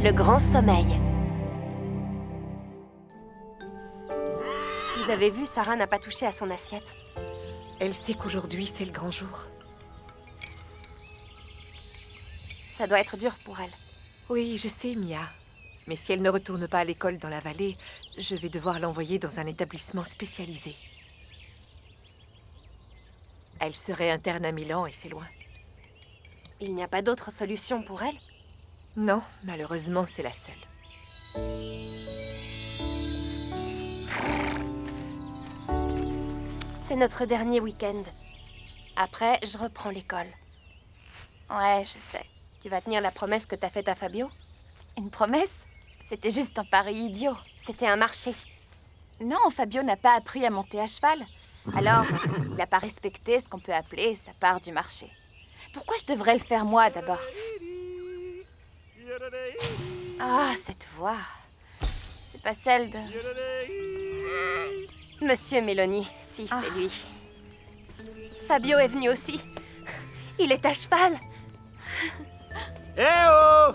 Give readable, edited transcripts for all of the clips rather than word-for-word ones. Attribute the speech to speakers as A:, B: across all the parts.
A: Le grand sommeil. Vous avez vu, Sarah n'a pas touché à son assiette.
B: Elle sait qu'aujourd'hui, c'est le grand jour.
A: Ça doit être dur pour elle.
B: Oui, je sais, Mia. Mais si elle ne retourne pas à l'école dans la vallée, je vais devoir l'envoyer dans un établissement spécialisé. Elle serait interne à Milan et c'est loin.
A: Il n'y a pas d'autre solution pour elle?
B: Non, malheureusement, c'est la seule.
A: C'est notre dernier week-end. Après, je reprends l'école.
C: Ouais, je sais.
A: Tu vas tenir la promesse que t'as faite à Fabio?
C: Une promesse? C'était juste un pari idiot.
A: C'était un marché.
C: Non, Fabio n'a pas appris à monter à cheval. Alors, il n'a pas respecté ce qu'on peut appeler sa part du marché. Pourquoi je devrais le faire moi, d'abord? Ah, cette voix. C'est pas celle de...
A: Monsieur Mélanie, si,
C: Ah.
A: c'est lui. Fabio est venu aussi. Il est à cheval.
D: Eh oh!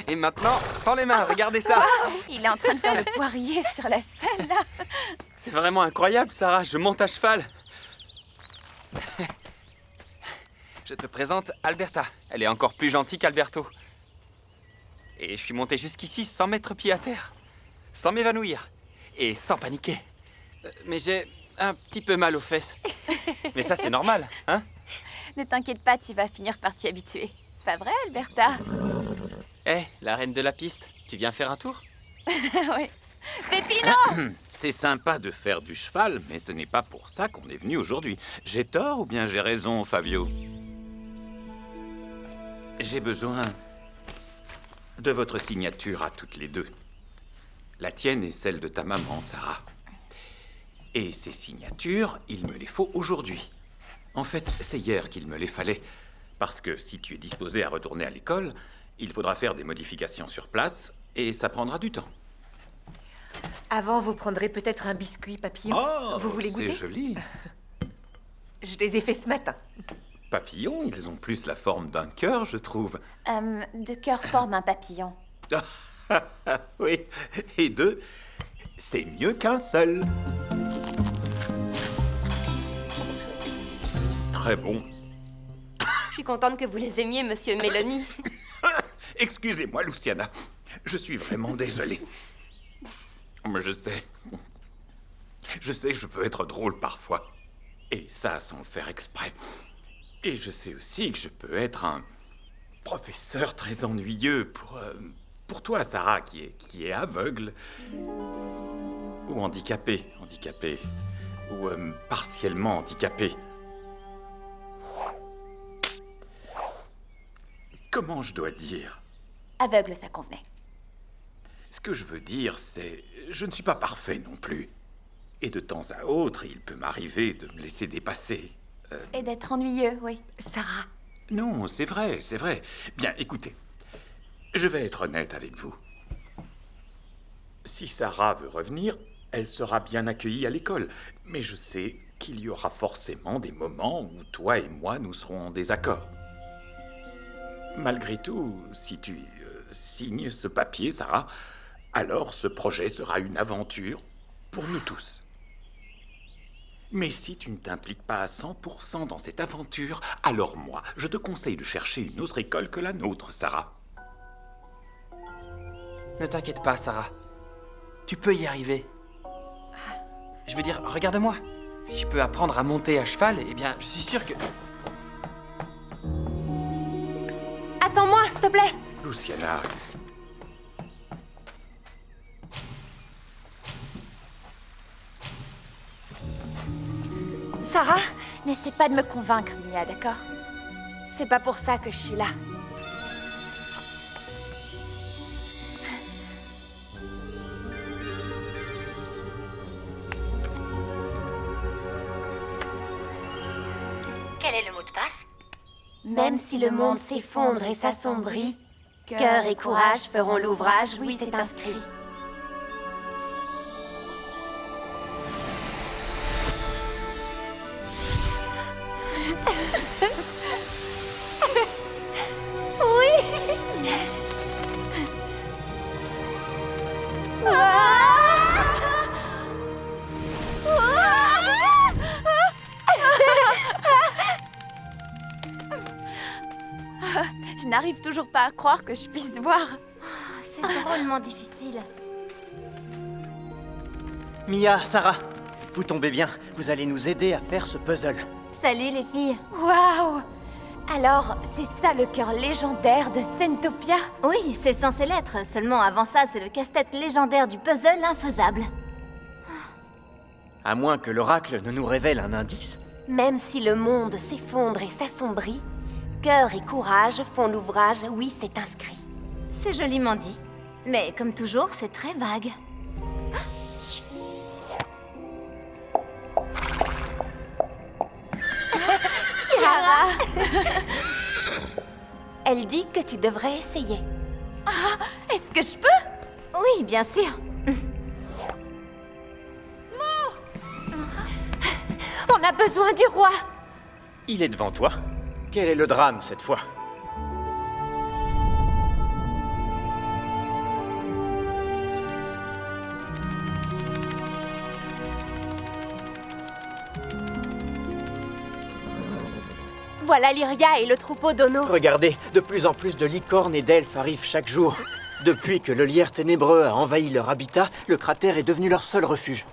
D: Et maintenant, sans les mains, regardez ça!
C: Il est en train de faire le poirier sur la scène, là.
D: C'est vraiment incroyable, Sarah, je monte à cheval. Je te présente Alberta. Elle est encore plus gentille qu'Alberto. Et je suis monté jusqu'ici sans mettre pied à terre, sans m'évanouir et sans paniquer. Mais j'ai un petit peu mal aux fesses. Mais ça, c'est normal, hein?
C: Ne t'inquiète pas, tu vas finir par t'y habituer. Pas vrai, Alberta?
D: Eh, la reine de la piste, tu viens faire un tour?
C: Oui. Pépino!
E: C'est sympa de faire du cheval, mais ce n'est pas pour ça qu'on est venu aujourd'hui. J'ai tort ou bien j'ai raison, Fabio? J'ai besoin de votre signature à toutes les deux. La tienne et celle de ta maman, Sarah. Et ces signatures, il me les faut aujourd'hui. En fait, c'est hier qu'il me les fallait. Parce que si tu es disposé à retourner à l'école, il faudra faire des modifications sur place et ça prendra du temps.
B: Avant, vous prendrez peut-être un biscuit papillon. Vous voulez goûter?
E: C'est joli.
B: Je les ai faits ce matin.
E: Papillons, ils ont plus la forme d'un cœur, je trouve.
C: De cœur forme un papillon.
E: Oui, et deux, c'est mieux qu'un seul. Très bon.
A: Je suis contente que vous les aimiez, monsieur Mélanie.
E: Excusez-moi, Luciana. Je suis vraiment désolé. Mais je sais. Je sais que je peux être drôle parfois. Et ça sans le faire exprès. Et je sais aussi que je peux être un professeur très ennuyeux pour toi, Sarah, qui est aveugle. Ou handicapée. Ou partiellement handicapée. Comment je dois dire?
C: Aveugle, ça convenait.
E: Ce que je veux dire, c'est... Je ne suis pas parfait non plus. Et de temps à autre, il peut m'arriver de me laisser dépasser.
C: Et d'être ennuyeux, oui.
B: Sarah,
E: Non, c'est vrai, c'est vrai. Bien, écoutez. Je vais être honnête avec vous. Si Sarah veut revenir, elle sera bien accueillie à l'école. Mais je sais qu'il y aura forcément des moments où toi et moi, nous serons en désaccord. Malgré tout, si tu signes ce papier, Sarah, alors ce projet sera une aventure pour nous tous. Mais si tu ne t'impliques pas à 100% dans cette aventure, alors moi, je te conseille de chercher une autre école que la nôtre, Sarah.
D: Ne t'inquiète pas, Sarah. Tu peux y arriver. Je veux dire, regarde-moi. Si je peux apprendre à monter à cheval, eh bien, je suis sûr que...
A: Attends-moi, s'il te plaît.
E: Luciana, qu'est-ce que...
A: Sarah,
C: N'essaie pas de me convaincre, Mia, d'accord?
A: c'est pas pour ça que je suis là. Quel est le mot de passe? Même si le monde s'effondre et s'assombrit, cœur et courage feront l'ouvrage, oui, c'est inscrit.
C: Je n'arrive toujours pas à croire que je puisse voir.
A: C'est drôlement difficile.
F: Mia, Sarah, vous tombez bien. Vous allez nous aider à faire ce puzzle.
A: Salut les filles.
C: Waouh! Alors, c'est ça le cœur légendaire de Sentopia?
A: Oui, c'est censé l'être. Seulement avant ça, c'est le casse-tête légendaire du puzzle infaisable.
F: À moins que l'oracle ne nous révèle un indice.
A: Même si le monde s'effondre et s'assombrit, cœur et courage font l'ouvrage, oui, c'est inscrit. C'est joliment dit. Mais comme toujours, c'est très vague.
C: Clara!
A: Elle dit que tu devrais essayer.
C: Est-ce que je peux?
A: Oui, bien sûr. On a besoin du roi.
F: Il est devant toi. Quel est le drame cette fois?
A: Voilà Lyria et le troupeau d'Ono.
F: Regardez, de plus en plus de licornes et d'elfes arrivent chaque jour. Depuis que le lierre ténébreux a envahi leur habitat, le cratère est devenu leur seul refuge.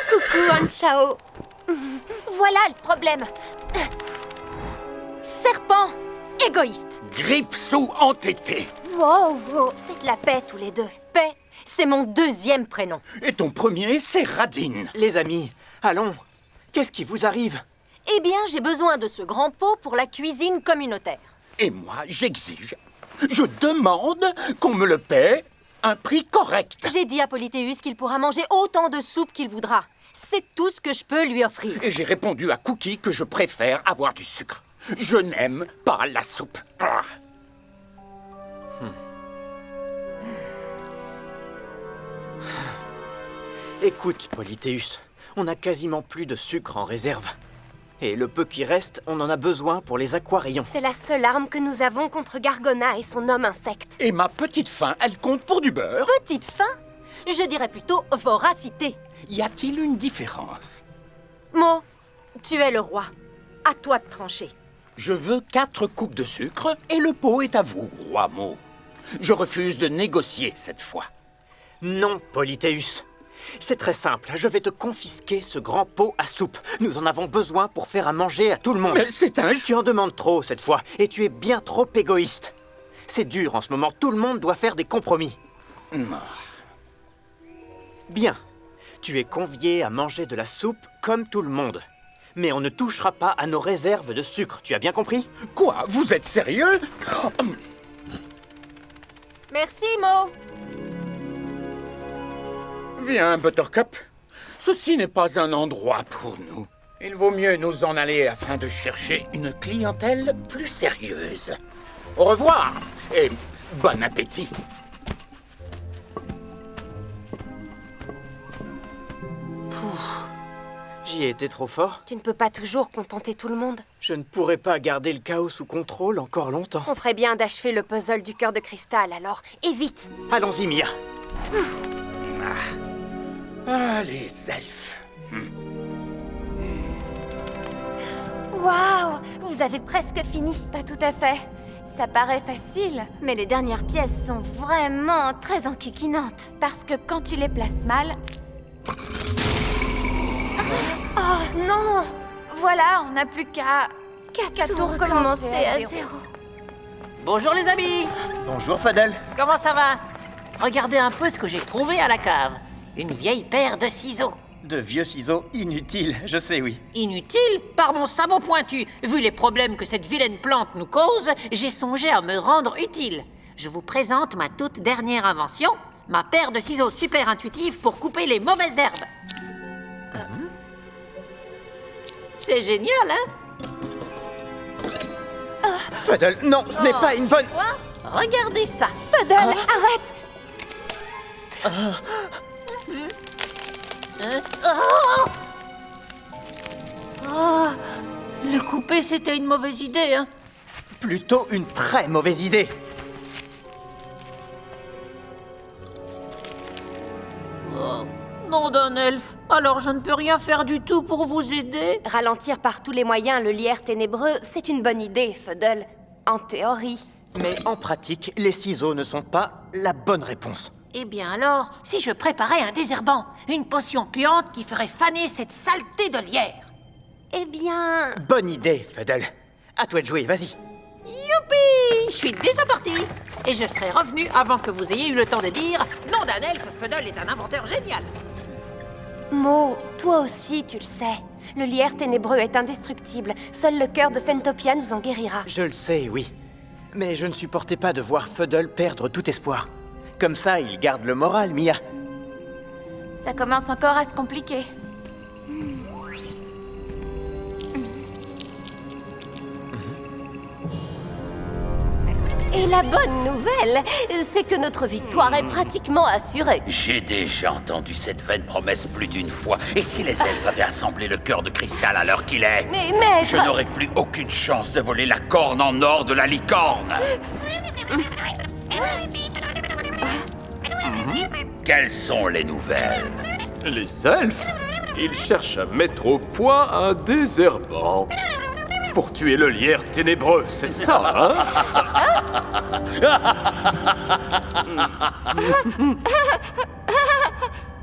A: Coucou Anchao. Voilà le problème. Serpent égoïste.
E: Gripsou entêté.
A: Wow, wow, faites la paix tous les deux.
G: Paix, c'est mon deuxième prénom.
E: Et ton premier, c'est Radine.
F: Les amis, allons. Qu'est-ce qui vous arrive?
G: Eh bien, j'ai besoin de ce grand pot pour la cuisine communautaire.
E: Et moi, j'exige, je demande qu'on me le paie un prix correct.
G: J'ai dit à Polythéus qu'il pourra manger autant de soupe qu'il voudra. C'est tout ce que je peux lui offrir.
E: Et j'ai répondu à Cookie que je préfère avoir du sucre. Je n'aime pas la soupe. Ah.
F: Écoute, Polythéus, on a quasiment plus de sucre en réserve. Et le peu qui reste, on en a besoin pour les aquarayons.
A: C'est la seule arme que nous avons contre Gargona et son homme insecte.
E: Et ma petite faim, elle compte pour du beurre?
G: Petite faim? Je dirais plutôt voracité.
E: Y a-t-il une différence?
G: Mo, tu es le roi. À toi de trancher.
E: Je veux 4 coupes de sucre et le pot est à vous, roi Mo. Je refuse de négocier cette fois.
F: Non, Polythéus. C'est très simple, je vais te confisquer ce grand pot à soupe. Nous en avons besoin pour faire à manger à tout le monde.
E: Mais c'est un...
F: Tu en demandes trop cette fois, et tu es bien trop égoïste. C'est dur en ce moment, tout le monde doit faire des compromis. Bien, tu es convié à manger de la soupe comme tout le monde. Mais on ne touchera pas à nos réserves de sucre, tu as bien compris?
E: Quoi? Vous êtes sérieux?
G: Merci, Mo.
E: Viens, Buttercup. Ceci n'est pas un endroit pour nous. Il vaut mieux nous en aller afin de chercher une clientèle plus sérieuse. Au revoir et bon appétit.
F: J'y ai été trop fort.
A: Tu ne peux pas toujours contenter tout le monde.
F: Je ne pourrai pas garder le chaos sous contrôle encore longtemps.
A: On ferait bien d'achever le puzzle du cœur de cristal, alors, et vite.
F: Allons-y, Mia.
E: Ah, les elfes.
A: Waouh, vous avez presque fini.
C: Pas tout à fait. Ça paraît facile,
A: Mais les dernières pièces sont vraiment très enquiquinantes.
C: parce que quand tu les places mal...
A: Oh non!
C: Voilà, on n'a plus qu'à
A: Tout recommencer à zéro.
H: Bonjour les amis!
F: Bonjour, Fadel.
H: Comment ça va? Regardez un peu ce que j'ai trouvé à la cave. Une vieille paire de ciseaux.
F: De vieux ciseaux inutiles, je sais, oui.
H: Inutile? Par mon sabot pointu. Vu les problèmes que cette vilaine plante nous cause, j'ai songé à me rendre utile. Je vous présente ma toute dernière invention, ma paire de ciseaux super intuitifs pour couper les mauvaises herbes. C'est génial, hein?
F: Fadel, non, ce n'est pas une bonne...
H: Regardez ça.
A: Fadel, arrête!
H: Le couper, c'était une mauvaise idée, hein?
F: Plutôt une très mauvaise idée.
H: Oh, nom d'un elfe. Alors je ne peux rien faire du tout pour vous aider?
A: Ralentir par tous les moyens le lierre ténébreux, c'est une bonne idée, Fuddle. En théorie.
F: Mais en pratique, les ciseaux ne sont pas la bonne réponse.
H: Eh bien alors, si je préparais un désherbant, une potion puante qui ferait faner cette saleté de lierre.
A: Eh bien...
F: Bonne idée, Fuddle. À toi de jouer, vas-y.
H: Youpi! Je suis déjà parti. Et je serai revenu avant que vous ayez eu le temps de dire « Nom d'un elfe, Fuddle est un inventeur génial !»
A: Mo, toi aussi, tu le sais. Le lierre ténébreux est indestructible. Seul le cœur de Sentopia nous en guérira.
F: Je le sais, oui. Mais je ne supportais pas de voir Fuddle perdre tout espoir. Comme ça, il garde le moral, Mia.
C: Ça commence encore à se compliquer.
G: Et la bonne nouvelle, c'est que notre victoire est pratiquement assurée.
I: J'ai déjà entendu cette vaine promesse plus d'une fois. Et si les elfes avaient assemblé le cœur de cristal à l'heure qu'il est,
G: Mais maître...
I: je n'aurais plus aucune chance de voler la corne en or de la licorne. Quelles sont les nouvelles?
J: Les elfes, ils cherchent à mettre au point un désherbant. Pour tuer le lierre ténébreux, c'est ça, hein?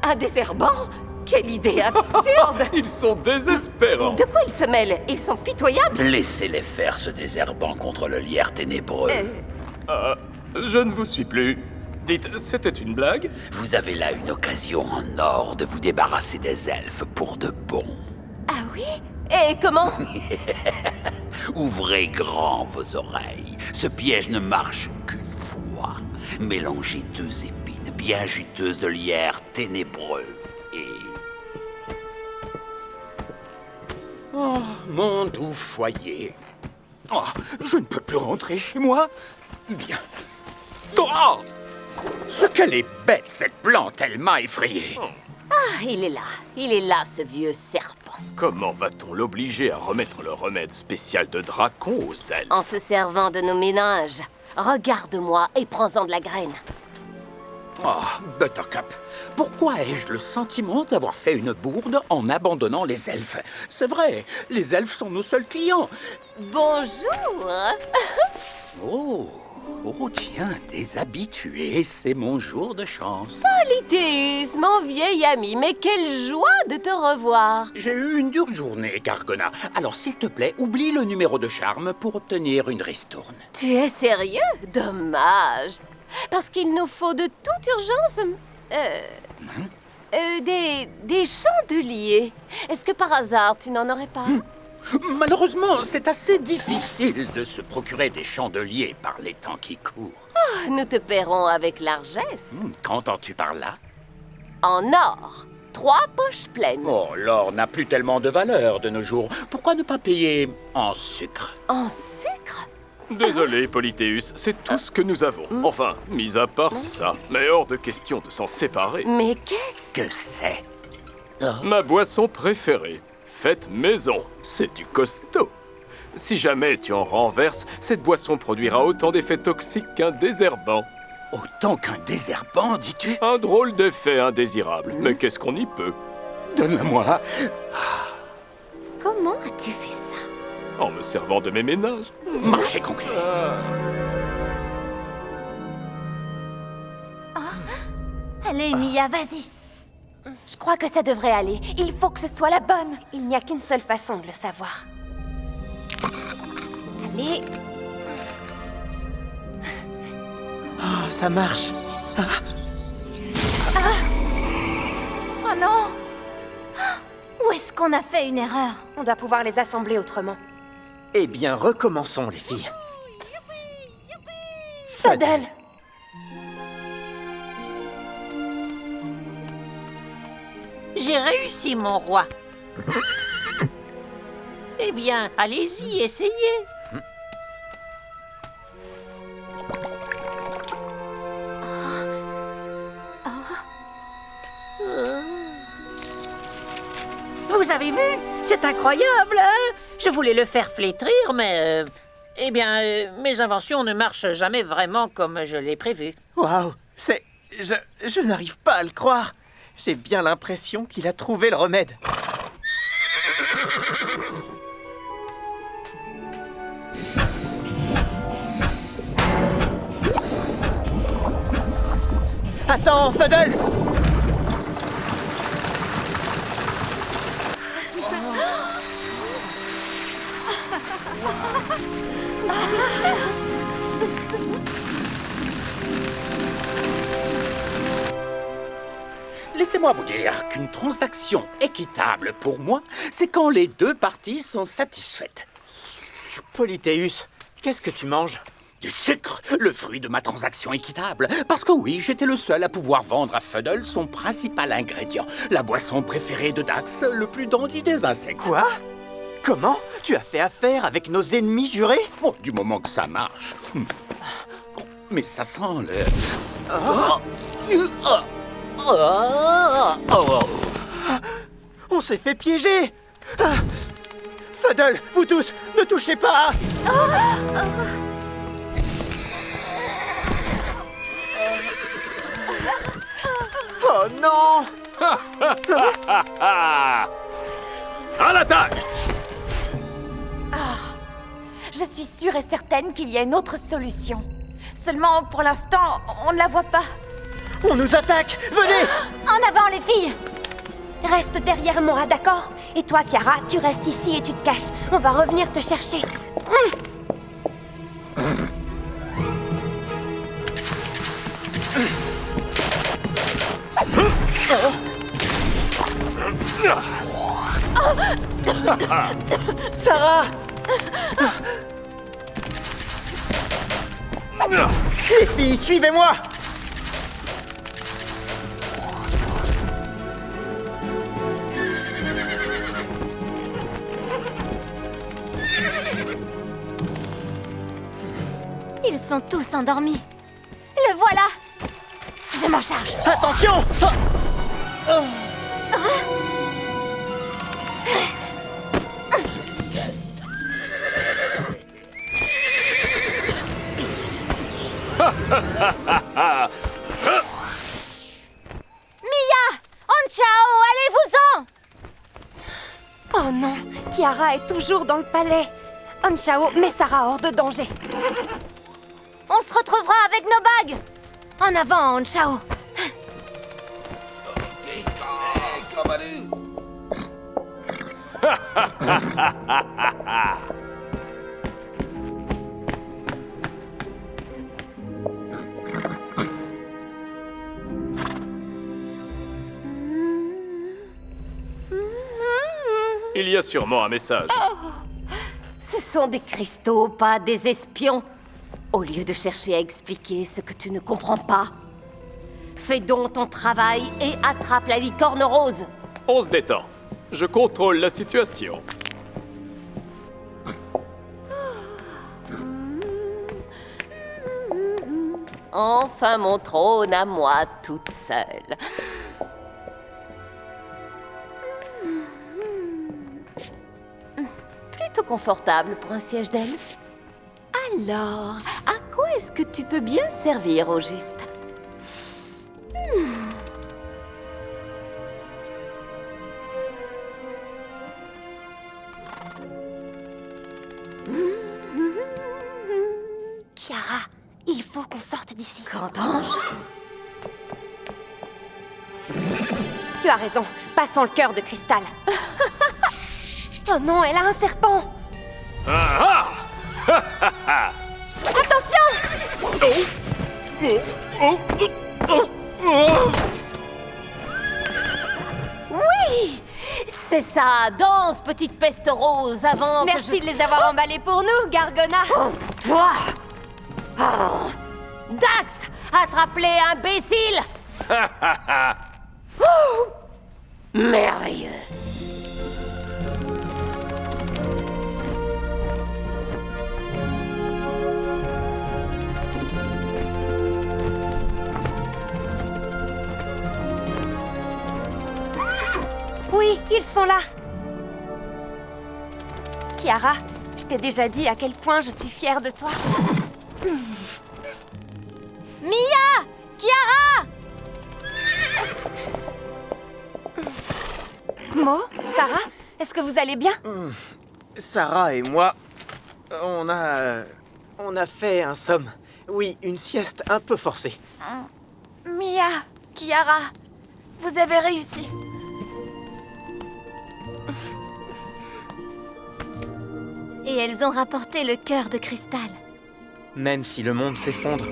G: Un désherbant? Quelle idée absurde!
J: Ils sont désespérants.
G: De quoi ils se mêlent? Ils sont pitoyables?
I: Laissez-les faire ce désherbant contre le lierre ténébreux.
J: Je ne vous suis plus. Dites, c'était une blague?
I: Vous avez là une occasion en or de vous débarrasser des elfes pour de bon.
G: Ah oui? Et comment?
I: Ouvrez grand vos oreilles. Ce piège ne marche qu'une fois. Mélangez 2 épines bien juteuses de lierre ténébreux et... Oh, mon doux foyer. Oh, je ne peux plus rentrer chez moi. Bien. Oh! Ce qu'elle est bête, cette plante, elle m'a effrayé.
G: Ah, il est là, ce vieux serpent.
J: Comment va-t-on l'obliger à remettre le remède spécial de Dracon aux elfes?
G: En se servant de nos méninges. Regarde-moi et prends-en de la graine.
I: Oh, Buttercup, pourquoi ai-je le sentiment d'avoir fait une bourde en abandonnant les elfes? C'est vrai, les elfes sont nos seuls clients.
G: Bonjour.
I: Oh, tiens, des habitués, c'est mon jour de chance.
G: Polythéus, mon vieil ami, mais quelle joie de te revoir.
I: J'ai eu une dure journée, Gargona. Alors, s'il te plaît, oublie le numéro de charme pour obtenir une ristourne.
G: Tu es sérieux? Dommage. Parce qu'il nous faut de toute urgence... des chandeliers. Est-ce que par hasard, tu n'en aurais pas?
I: Malheureusement, c'est assez difficile de se procurer des chandeliers par les temps qui courent.
G: Oh, nous te paierons avec largesse.
I: Qu'entends-tu par là?
G: En or. 3 poches pleines.
I: Oh, l'or n'a plus tellement de valeur de nos jours. Pourquoi ne pas payer en sucre?
G: En sucre?
J: Désolé, Polythéus, c'est tout ce que nous avons. Enfin, mis à part ça, mais hors de question de s'en séparer.
G: Mais qu'est-ce
I: Que c'est?
J: Ma boisson préférée. Faite maison, c'est du costaud. Si jamais tu en renverses, cette boisson produira autant d'effets toxiques qu'un désherbant.
I: Autant qu'un désherbant, dis-tu?
J: Un drôle d'effet indésirable, mais qu'est-ce qu'on y peut?
I: Donne-le-moi.
A: Comment as-tu fait ça?
J: En me servant de mes ménages.
I: Marché conclu.
A: Allez, Mia, vas-y.
C: Je crois que ça devrait aller. Il faut que ce soit la bonne.
A: Il n'y a qu'une seule façon de le savoir. Allez.
F: Ah, ça marche.
C: Oh non!
A: Où est-ce qu'on a fait une erreur? On doit pouvoir les assembler autrement.
F: Eh bien, recommençons, les filles.
A: Fuddle!
H: J'ai réussi, mon roi. Eh bien, allez-y, essayez. Vous avez vu? C'est incroyable, hein? Je voulais le faire flétrir, mais... eh bien, mes inventions ne marchent jamais vraiment comme je l'ai prévu.
F: Waouh, c'est... Je n'arrive pas à le croire. J'ai bien l'impression qu'il a trouvé le remède. Attends, Fuddle!
I: Laissez-moi vous dire qu'une transaction équitable pour moi, c'est quand les deux parties sont satisfaites.
F: Polythéus, qu'est-ce que tu manges?
I: Du sucre, le fruit de ma transaction équitable. Parce que oui, j'étais le seul à pouvoir vendre à Fuddle son principal ingrédient, la boisson préférée de Dax, le plus dandy des insectes.
F: Quoi? Comment? Tu as fait affaire avec nos ennemis jurés?
I: Bon, du moment que ça marche. Mais ça sent le...
F: On s'est fait piéger! Fuddle, vous tous, ne touchez pas! Oh non!
J: À l'attaque!
C: Je suis sûre et certaine qu'il y a une autre solution. Seulement, pour l'instant, on ne la voit pas.
F: On nous attaque! Venez!
A: En avant, les filles! Reste derrière moi, d'accord? Et toi, Chiara, tu restes ici et tu te caches. On va revenir te chercher.
F: Sarah! Les filles, suivez-moi!
A: Ils sont tous endormis. Le voilà! Je m'en charge.
F: Attention!
A: Mia! Anchao, allez-vous-en! Oh non, Chiara est toujours dans le palais. Anchao met Sarah hors de danger. On se retrouvera avec nos bagues. En avant, Anchao.
J: Il y a sûrement un message.
G: Ce sont des cristaux, pas des espions. Au lieu de chercher à expliquer ce que tu ne comprends pas, fais donc ton travail et attrape la licorne rose.
J: On se détend. Je contrôle la situation.
G: Enfin mon trône à moi toute seule. Plutôt confortable pour un siège d'elfe. Alors, à quoi est-ce que tu peux bien servir au juste?
A: Chiara, il faut qu'on sorte d'ici.
G: Grand ange?
A: Tu as raison, passons le cœur de cristal. Oh non, elle a un serpent. Attention!
G: Oui! C'est ça, danse, petite peste rose, avant
A: Merci de les avoir emballés pour nous, Gargona.
G: Toi! Oh. Dax! Attrape-les, imbécile! Oh. Merveilleux!
A: Oui, ils sont là. Chiara, je t'ai déjà dit à quel point je suis fière de toi. Mia! Chiara! Mo, Sarah, est-ce que vous allez bien?
F: Sarah et moi, on a fait un somme. Oui, une sieste un peu forcée.
C: Mia, Kiara, vous avez réussi.
G: Et elles ont rapporté le cœur de cristal.
F: Même si le monde s'effondre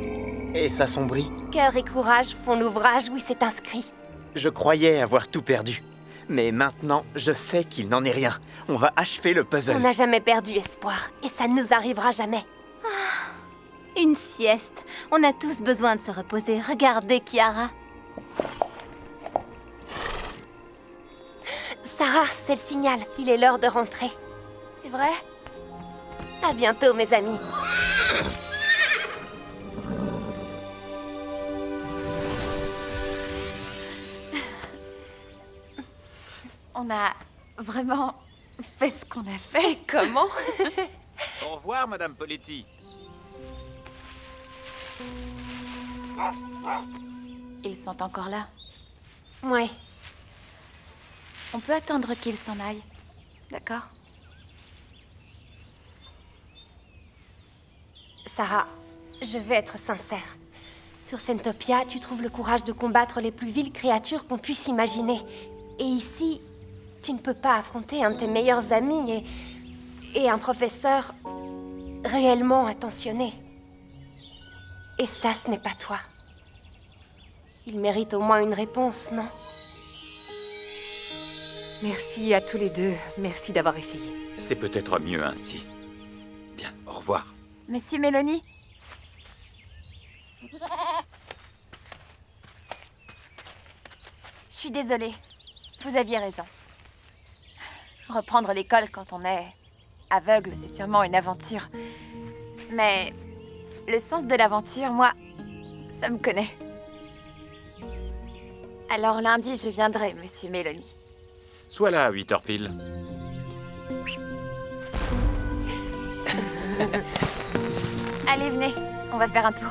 F: et s'assombrit,
A: Cœur et courage font l'ouvrage où il s'est inscrit.
F: je croyais avoir tout perdu. Mais maintenant, je sais qu'il n'en est rien. On va achever le
A: On
F: puzzle.
A: n'a jamais perdu espoir, et ça ne nous arrivera jamais.
G: Une sieste. On a tous besoin de se reposer. Regardez, Kiara.
A: Sarah, c'est le signal. Il est l'heure de rentrer.
C: C'est vrai?
A: À bientôt, mes amis.
C: On a vraiment fait ce qu'on a fait.
A: Comment?
E: Au revoir, Madame Poletti.
C: Ils sont encore là.
A: Ouais.
C: On peut attendre qu'ils s'en aillent. D'accord?
A: Sarah, je vais être sincère. Sur Sentopia, tu trouves le courage de combattre les plus viles créatures qu'on puisse imaginer. Et ici, tu ne peux pas affronter un de tes meilleurs amis et un professeur réellement attentionné. Et ça, ce n'est pas toi. Il mérite au moins une réponse, non?
B: Merci à tous les deux. Merci d'avoir essayé.
E: C'est peut-être mieux ainsi. Bien, au revoir.
C: Monsieur Mélanie? Je suis désolée. Vous aviez raison. Reprendre l'école quand on est aveugle, c'est sûrement une aventure. Mais le sens de l'aventure, moi, ça me connaît. Alors lundi, je viendrai, Monsieur Mélanie.
E: Sois là à 8h pile.
C: Allez, venez, on va faire un tour.